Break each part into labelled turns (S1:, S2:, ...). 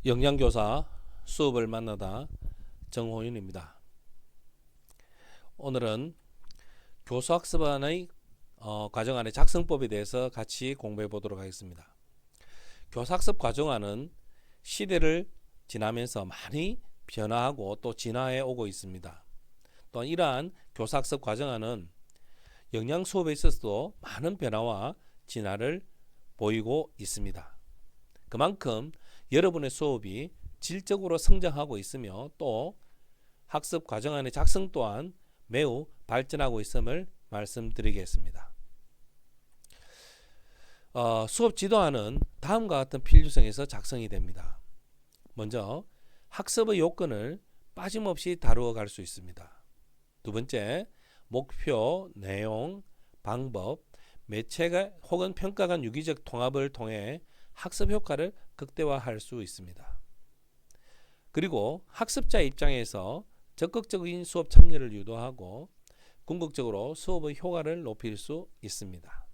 S1: 영양교사 수업을 만나다 정호윤입니다. 오늘은 교수학습안의 과정안의 작성법에 대해서 같이 공부해 보도록 하겠습니다. 교사학습 과정안은 시대를 지나면서 많이 변화하고 또 진화해 오고 있습니다. 또 이러한 교사학습 과정안은 영양 수업에 있어서도 많은 변화와 진화를 보이고 있습니다. 그만큼 여러분의 수업이 질적으로 성장하고 있으며 또 학습 과정안의 작성 또한 매우 발전하고 있음을 말씀드리겠습니다. 수업 지도안은 다음과 같은 필요성에서 작성이 됩니다. 먼저 학습의 요건을 빠짐없이 다루어 갈 수 있습니다. 두 번째, 목표, 내용, 방법, 매체가 혹은 평가 간 유기적 통합을 통해 학습 효과를 극대화할 수 있습니다. 그리고 학습자 입장에서 적극적인 수업 참여를 유도하고 궁극적으로 수업의 효과를 높일 수 있습니다.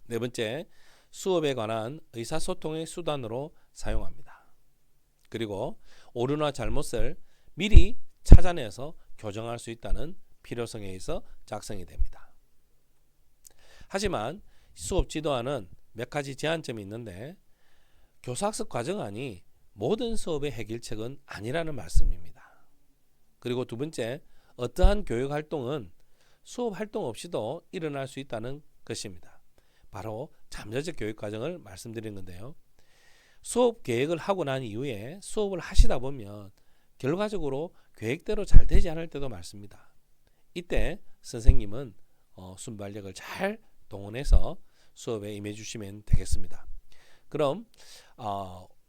S1: 네 번째, 수업에 관한 의사소통의 수단으로 사용합니다. 그리고 옳으나 잘못을 미리 찾아내서 교정할 수 있다는 필요성에 의해서 작성이 됩니다. 하지만 수업 지도안은 몇 가지 제한점이 있는데 교사학습 과정안이 모든 수업의 해결책은 아니라는 말씀입니다. 그리고 두 번째, 어떠한 교육활동은 수업 활동 없이도 일어날 수 있다는 것입니다. 바로 잠재적 교육과정을 말씀드린 건데요. 수업 계획을 하고 난 이후에 수업을 하시다 보면 결과적으로 계획대로 잘 되지 않을 때도 많습니다. 이때 선생님은 순발력을 잘 동원해서 수업에 임해 주시면 되겠습니다. 그럼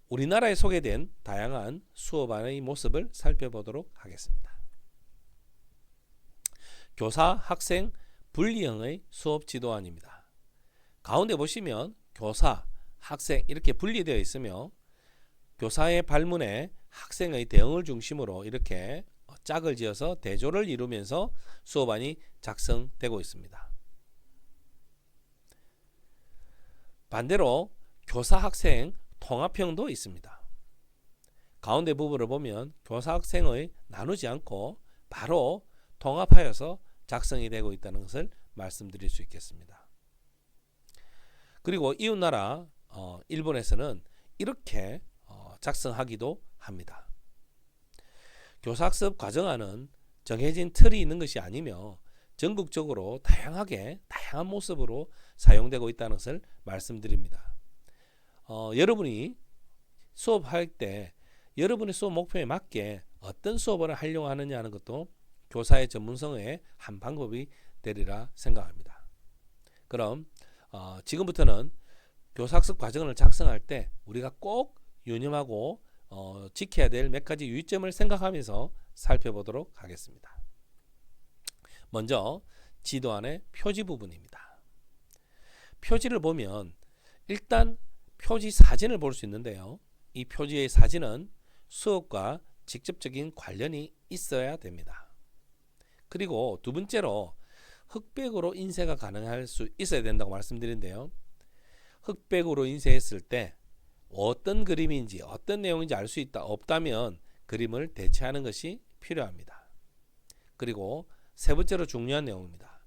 S1: 우리나라에 소개된 다양한 수업안의 모습을 살펴보도록 하겠습니다. 교사, 학생, 분리형의 수업 지도안입니다. 가운데 보시면 교사, 학생 이렇게 분리되어 있으며 교사의 발문에 학생의 대응을 중심으로 이렇게 짝을 지어서 대조를 이루면서 수업안이 작성되고 있습니다. 반대로 교사 학생 통합형도 있습니다. 가운데 부분을 보면 교사 학생의 나누지 않고 바로 통합하여서 작성이 되고 있다는 것을 말씀드릴 수 있겠습니다. 그리고 이웃나라 일본에서는 이렇게 작성하기도 합니다. 교사학습 과정안은 정해진 틀이 있는 것이 아니며 전국적으로 다양한 모습으로 사용되고 있다는 것을 말씀드립니다. 여러분이 수업할 때 여러분의 수업 목표에 맞게 어떤 수업을 하려고 하느냐 하는 것도 교사의 전문성의 한 방법이 되리라 생각합니다. 그럼 지금부터는 교사학습 과정을 작성할 때 우리가 꼭 유념하고 지켜야 될 몇 가지 유의점을 생각하면서 살펴보도록 하겠습니다. 먼저 지도안의 표지 부분입니다. 표지를 보면 일단 표지 사진을 볼 수 있는데요. 이 표지의 사진은 수업과 직접적인 관련이 있어야 됩니다. 그리고 두 번째로 흑백으로 인쇄가 가능할 수 있어야 된다고 말씀드린데요. 흑백으로 인쇄했을 때 어떤 그림인지 어떤 내용인지 알 수 있다 없다면 그림을 대체하는 것이 필요합니다. 그리고 세 번째로 중요한 내용입니다.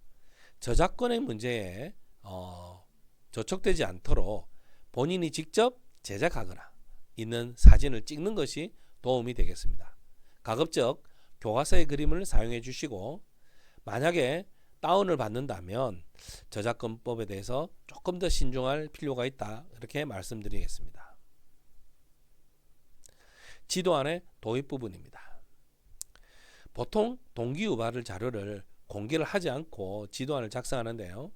S1: 저작권의 문제에 저촉되지 않도록 본인이 직접 제작하거나 있는 사진을 찍는 것이 도움이 되겠습니다. 가급적 교과서의 그림을 사용해 주시고 만약에 다운을 받는다면 저작권법에 대해서 조금 더 신중할 필요가 있다 이렇게 말씀드리겠습니다. 지도안의 도입 부분입니다. 보통 동기유발 자료를 공개를 하지 않고 지도안을 작성하는데요.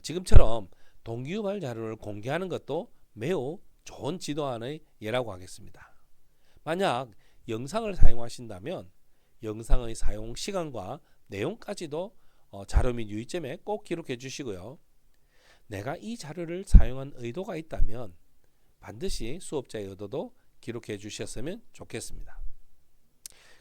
S1: 지금처럼 동기유발 자료를 공개하는 것도 매우 좋은 지도안의 예라고 하겠습니다. 만약 영상을 사용하신다면 영상의 사용 시간과 내용까지도 자료 및 유의점에 꼭 기록해 주시고요. 내가 이 자료를 사용한 의도가 있다면 반드시 수업자의 의도도 기록해 주셨으면 좋겠습니다.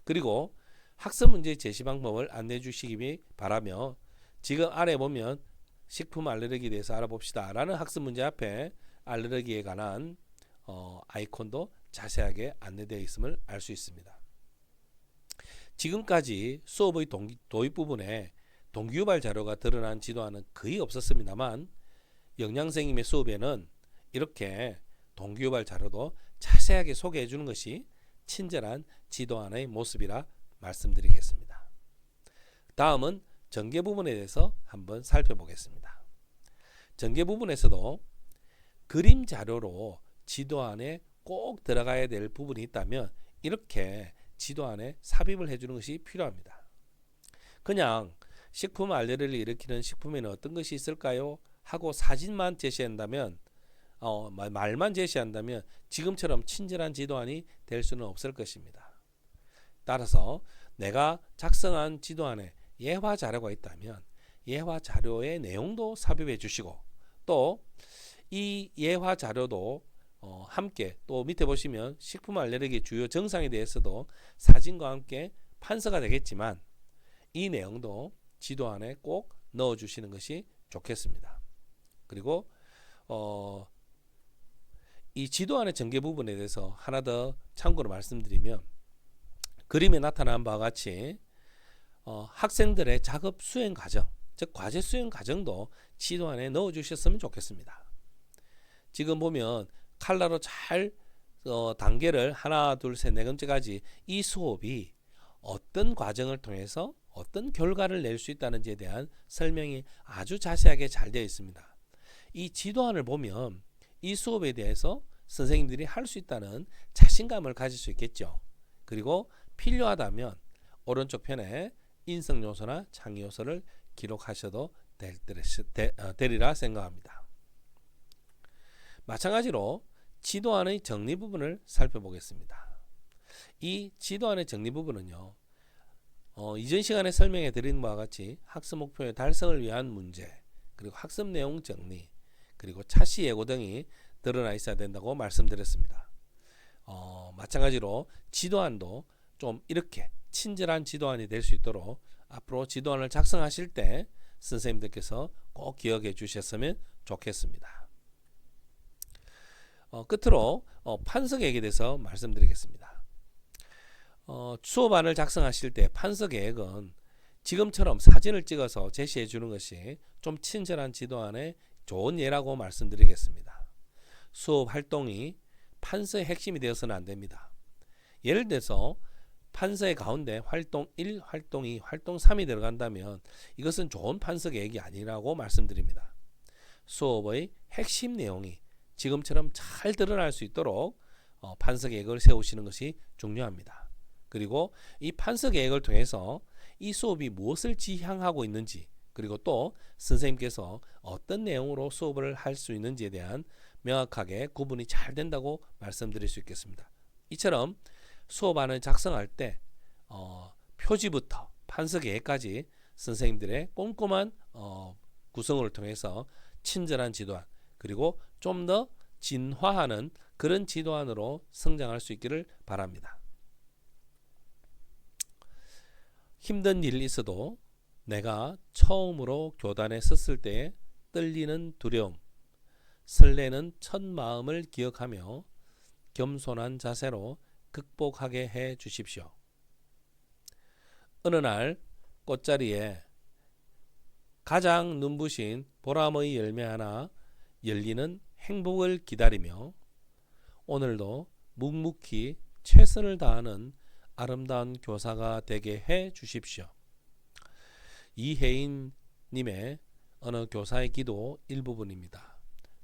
S1: 그리고 학습 문제 제시 방법을 안내해 주시기 바라며 지금 아래 보면 식품 알레르기에 대해서 알아봅시다 라는 학습 문제 앞에 알레르기에 관한 아이콘도 자세하게 안내되어 있음을 알 수 있습니다. 지금까지 수업의 도입 부분에 동기유발 자료가 드러난 지도안은 거의 없었습니다만 영양생님의 수업에는 이렇게 동기유발 자료도 자세하게 소개해 주는 것이 친절한 지도안의 모습이라 말씀드리겠습니다. 다음은 전개 부분에 대해서 한번 살펴보겠습니다. 전개 부분에서도 그림 자료로 지도안에 꼭 들어가야 될 부분이 있다면 이렇게 지도안에 삽입을 해주는 것이 필요합니다. 그냥 식품 알레르기를 일으키는 식품에는 어떤 것이 있을까요? 하고 사진만 제시한다면 말만 제시한다면 지금처럼 친절한 지도안이 될 수는 없을 것입니다. 따라서 내가 작성한 지도안에 예화 자료가 있다면 예화 자료의 내용도 삽입해 주시고 또 이 예화 자료도 함께 또 밑에 보시면 식품 알레르기 주요 증상에 대해서도 사진과 함께 판서가 되겠지만 이 내용도 지도안에 꼭 넣어 주시는 것이 좋겠습니다. 그리고 이 지도안의 전개 부분에 대해서 하나 더 참고로 말씀드리면 그림에 나타난 바와 같이 학생들의 작업 수행 과정, 즉 과제 수행 과정도 지도안에 넣어 주셨으면 좋겠습니다. 지금 보면 칼라로 잘 단계를 하나, 둘, 셋, 네 번째까지 이 수업이 어떤 과정을 통해서 어떤 결과를 낼 수 있다는지에 대한 설명이 아주 자세하게 잘 되어 있습니다. 이 지도안을 보면 이 수업에 대해서 선생님들이 할 수 있다는 자신감을 가질 수 있겠죠. 그리고 필요하다면 오른쪽 편에 인성 요소나 창의 요소를 기록하셔도 되리라 생각합니다. 마찬가지로 지도안의 정리 부분을 살펴보겠습니다. 이 지도안의 정리 부분은요, 이전 시간에 설명해 드린 바와 같이 학습 목표의 달성을 위한 문제, 그리고 학습 내용 정리, 그리고 차시 예고 등이 드러나 있어야 된다고 말씀드렸습니다. 마찬가지로 지도안도 좀 이렇게 친절한 지도안이 될 수 있도록 앞으로 지도안을 작성하실 때 선생님들께서 꼭 기억해 주셨으면 좋겠습니다. 끝으로 판서계획에 대해서 말씀드리겠습니다. 수업안을 작성하실 때 판서계획은 지금처럼 사진을 찍어서 제시해 주는 것이 좀 친절한 지도안의 좋은 예라고 말씀드리겠습니다. 수업 활동이 판서의 핵심이 되어서는 안 됩니다. 예를 들어서 판서의 가운데 활동 1, 활동 2, 활동 3이 들어간다면 이것은 좋은 판서 계획이 아니라고 말씀드립니다. 수업의 핵심 내용이 지금처럼 잘 드러날 수 있도록 판서 계획을 세우시는 것이 중요합니다. 그리고 이 판서 계획을 통해서 이 수업이 무엇을 지향하고 있는지 그리고 또 선생님께서 어떤 내용으로 수업을 할 수 있는지에 대한 명확하게 구분이 잘 된다고 말씀드릴 수 있겠습니다. 이처럼 수업안을 작성할 때 표지부터 판서 계획까지 선생님들의 꼼꼼한 구성을 통해서 친절한 지도안 그리고 좀 더 진화하는 그런 지도안으로 성장할 수 있기를 바랍니다. 힘든 일이 있어도 내가 처음으로 교단에 섰을 때 떨리는 두려움, 설레는 첫 마음을 기억하며 겸손한 자세로 극복하게 해 주십시오. 어느 날 꽃자리에 가장 눈부신 보람의 열매 하나 열리는 행복을 기다리며 오늘도 묵묵히 최선을 다하는 아름다운 교사가 되게 해 주십시오. 이혜인 님의 어느 교사의 기도 일부분입니다.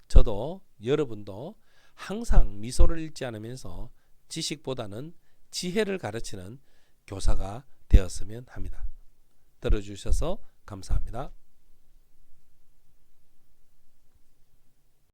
S1: 저도 여러분도 항상 미소를 잃지 않으면서 지식보다는 지혜를 가르치는 교사가 되었으면 합니다. 들어주셔서 감사합니다.